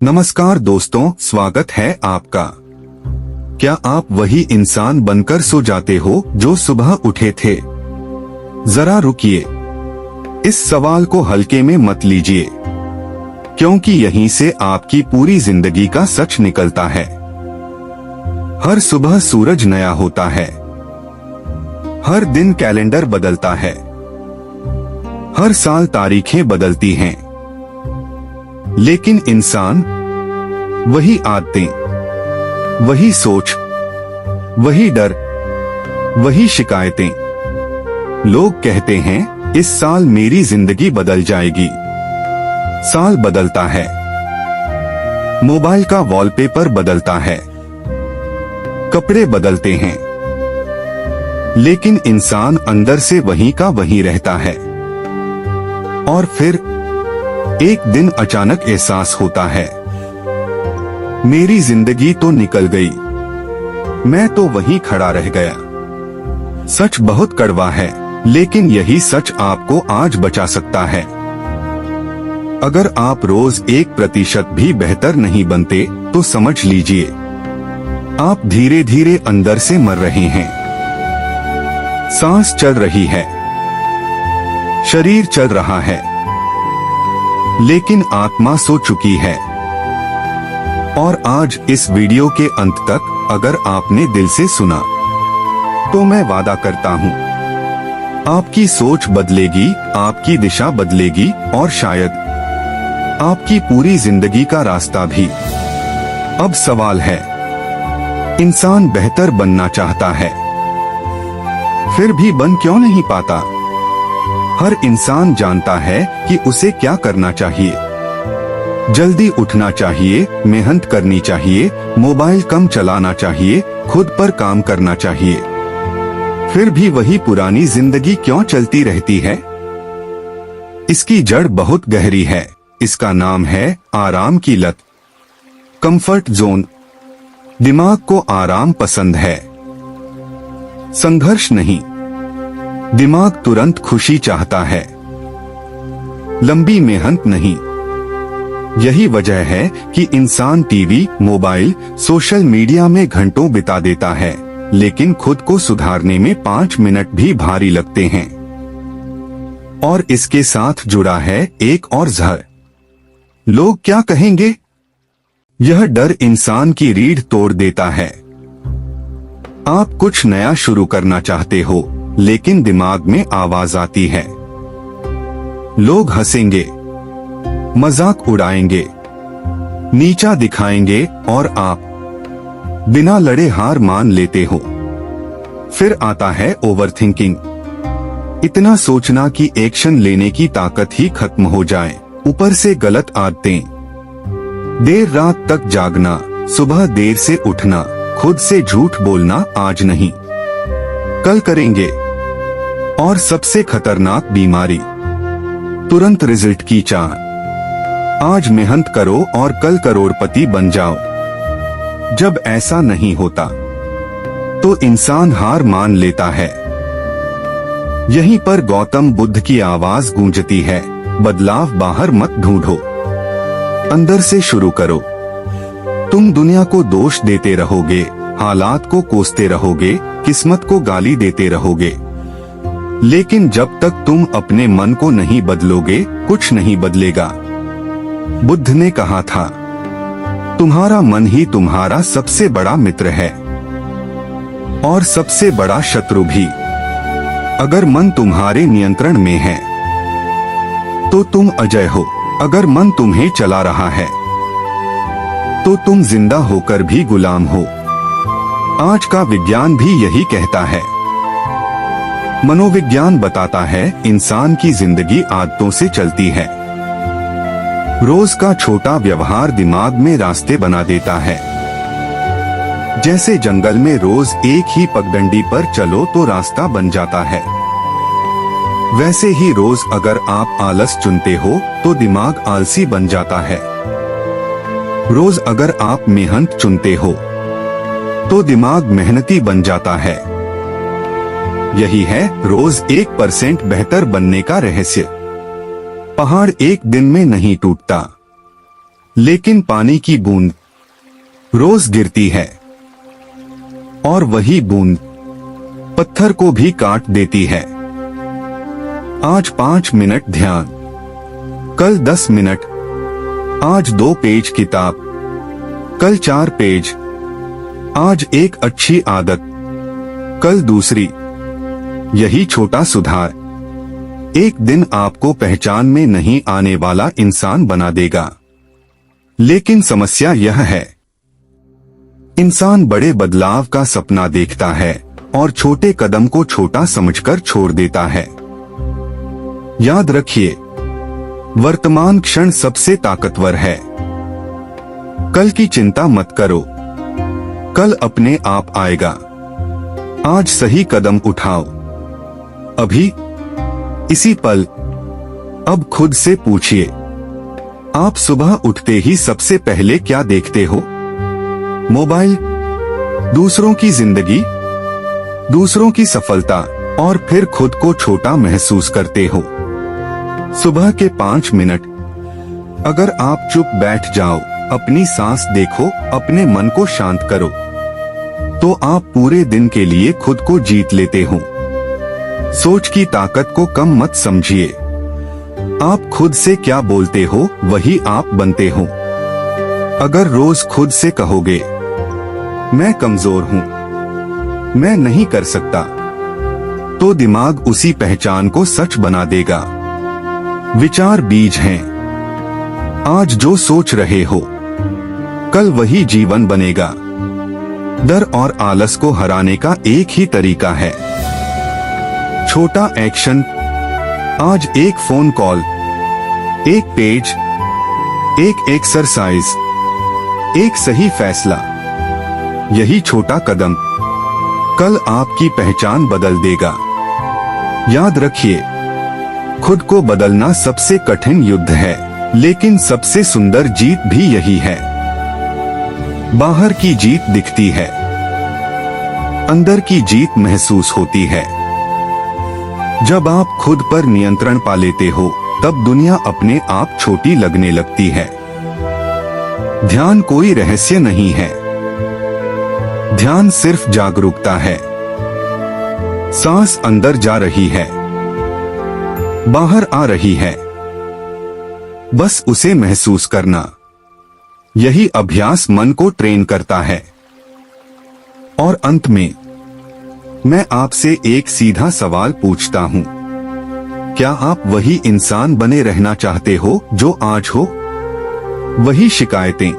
नमस्कार दोस्तों, स्वागत है आपका। क्या आप वही इंसान बनकर सो जाते हो जो सुबह उठे थे? जरा रुकिए, इस सवाल को हल्के में मत लीजिए, क्योंकि यहीं से आपकी पूरी जिंदगी का सच निकलता है। हर सुबह सूरज नया होता है, हर दिन कैलेंडर बदलता है, हर साल तारीखें बदलती हैं, लेकिन इंसान वही आदतें, वही सोच, वही डर, वही शिकायतें। लोग कहते हैं इस साल मेरी जिंदगी बदल जाएगी। साल बदलता है, मोबाइल का वॉलपेपर बदलता है, कपड़े बदलते हैं, लेकिन इंसान अंदर से वहीं का वहीं रहता है। और फिर एक दिन अचानक एहसास होता है, मेरी जिंदगी तो निकल गई, मैं तो वहीं खड़ा रह गया। सच बहुत कड़वा है, लेकिन यही सच आपको आज बचा सकता है। अगर आप रोज 1% भी बेहतर नहीं बनते तो समझ लीजिए आप धीरे धीरे अंदर से मर रहे हैं। सांस चल रही है, शरीर चल रहा है, लेकिन आत्मा सो चुकी है। और आज इस वीडियो के अंत तक अगर आपने दिल से सुना तो मैं वादा करता हूँ आपकी सोच बदलेगी, आपकी दिशा बदलेगी और शायद आपकी पूरी जिंदगी का रास्ता भी। अब सवाल है, इंसान बेहतर बनना चाहता है, फिर भी बन क्यों नहीं पाता? हर इंसान जानता है कि उसे क्या करना चाहिए। जल्दी उठना चाहिए, मेहनत करनी चाहिए, मोबाइल कम चलाना चाहिए, खुद पर काम करना चाहिए। फिर भी वही पुरानी जिंदगी क्यों चलती रहती है? इसकी जड़ बहुत गहरी है। इसका नाम है आराम की लत, कंफर्ट जोन। दिमाग को आराम पसंद है, संघर्ष नहीं। दिमाग तुरंत खुशी चाहता है, लंबी मेहनत नहीं। यही वजह है कि इंसान टीवी, मोबाइल, सोशल मीडिया में घंटों बिता देता है, लेकिन खुद को सुधारने में 5 मिनट भी भारी लगते हैं। और इसके साथ जुड़ा है एक और जहर, लोग क्या कहेंगे? यह डर इंसान की रीढ़ तोड़ देता है। आप कुछ नया शुरू करना चाहते हो, लेकिन दिमाग में आवाज आती है, लोग हंसेंगे, मजाक उड़ाएंगे, नीचा दिखाएंगे, और आप बिना लड़े हार मान लेते हो। फिर आता है ओवरथिंकिंग, इतना सोचना कि एक्शन लेने की ताकत ही खत्म हो जाए। ऊपर से गलत आदतें, देर रात तक जागना, सुबह देर से उठना, खुद से झूठ बोलना, आज नहीं कल करेंगे। और सबसे खतरनाक बीमारी, तुरंत रिजल्ट की चाह। आज मेहनत करो और कल करोड़पति बन जाओ। जब ऐसा नहीं होता तो इंसान हार मान लेता है। यहीं पर गौतम बुद्ध की आवाज गूंजती है, बदलाव बाहर मत ढूंढो, अंदर से शुरू करो। तुम दुनिया को दोष देते रहोगे, हालात को कोसते रहोगे, किस्मत को गाली देते रहोगे, लेकिन जब तक तुम अपने मन को नहीं बदलोगे कुछ नहीं बदलेगा। बुद्ध ने कहा था, तुम्हारा मन ही तुम्हारा सबसे बड़ा मित्र है और सबसे बड़ा शत्रु भी। अगर मन तुम्हारे नियंत्रण में है तो तुम अजय हो, अगर मन तुम्हें चला रहा है तो तुम जिंदा होकर भी गुलाम हो। आज का विज्ञान भी यही कहता है। मनोविज्ञान बताता है इंसान की जिंदगी आदतों से चलती है। रोज का छोटा व्यवहार दिमाग में रास्ते बना देता है। जैसे जंगल में रोज एक ही पगडंडी पर चलो तो रास्ता बन जाता है, वैसे ही रोज अगर आप आलस चुनते हो तो दिमाग आलसी बन जाता है। रोज अगर आप मेहनत चुनते हो तो दिमाग मेहनती बन जाता है। यही है रोज 1% बेहतर बनने का रहस्य। पहाड़ एक दिन में नहीं टूटता, लेकिन पानी की बूंद रोज गिरती है और वही बूंद पत्थर को भी काट देती है। आज 5 मिनट ध्यान, कल 10 मिनट, आज 2 पेज किताब, कल 4 पेज, आज एक अच्छी आदत, कल दूसरी। यही छोटा सुधार एक दिन आपको पहचान में नहीं आने वाला इंसान बना देगा। लेकिन समस्या यह है, इंसान बड़े बदलाव का सपना देखता है और छोटे कदम को छोटा समझकर छोड़ देता है। याद रखिए, वर्तमान क्षण सबसे ताकतवर है। कल की चिंता मत करो, कल अपने आप आएगा। आज सही कदम उठाओ, अभी, इसी पल। अब खुद से पूछिए, आप सुबह उठते ही सबसे पहले क्या देखते हो? मोबाइल, दूसरों की जिंदगी, दूसरों की सफलता, और फिर खुद को छोटा महसूस करते हो। सुबह के 5 मिनट अगर आप चुप बैठ जाओ, अपनी सांस देखो, अपने मन को शांत करो, तो आप पूरे दिन के लिए खुद को जीत लेते हो। सोच की ताकत को कम मत समझिए। आप खुद से क्या बोलते हो वही आप बनते हो। अगर रोज खुद से कहोगे, मैं कमजोर हूं, मैं नहीं कर सकता, तो दिमाग उसी पहचान को सच बना देगा। विचार बीज हैं। आज जो सोच रहे हो, कल वही जीवन बनेगा। डर और आलस को हराने का एक ही तरीका है, छोटा एक्शन। आज एक फोन कॉल, एक पेज, एक एक्सरसाइज, एक सही फैसला। यही छोटा कदम कल आपकी पहचान बदल देगा। याद रखिए, खुद को बदलना सबसे कठिन युद्ध है, लेकिन सबसे सुंदर जीत भी यही है। बाहर की जीत दिखती है, अंदर की जीत महसूस होती है। जब आप खुद पर नियंत्रण पा लेते हो, तब दुनिया अपने आप छोटी लगने लगती है। ध्यान कोई रहस्य नहीं है, ध्यान सिर्फ जागरूकता है। सांस अंदर जा रही है, बाहर आ रही है, बस उसे महसूस करना। यही अभ्यास मन को ट्रेन करता है। और अंत में मैं आपसे एक सीधा सवाल पूछता हूं, क्या आप वही इंसान बने रहना चाहते हो जो आज हो? वही शिकायतें,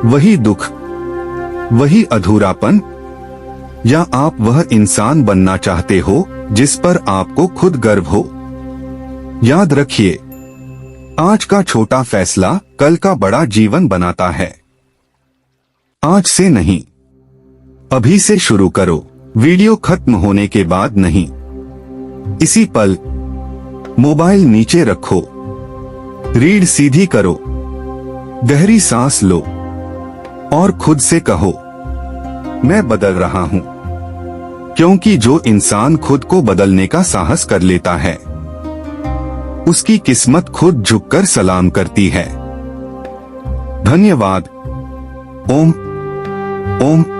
वही दुख, वही अधूरापन, या आप वह इंसान बनना चाहते हो जिस पर आपको खुद गर्व हो? याद रखिए, आज का छोटा फैसला कल का बड़ा जीवन बनाता है। आज से नहीं, अभी से शुरू करो। वीडियो खत्म होने के बाद नहीं, इसी पल। मोबाइल नीचे रखो, रीढ़ सीधी करो, गहरी सांस लो और खुद से कहो, मैं बदल रहा हूं। क्योंकि जो इंसान खुद को बदलने का साहस कर लेता है, उसकी किस्मत खुद झुककर सलाम करती है। धन्यवाद। ओम ओम।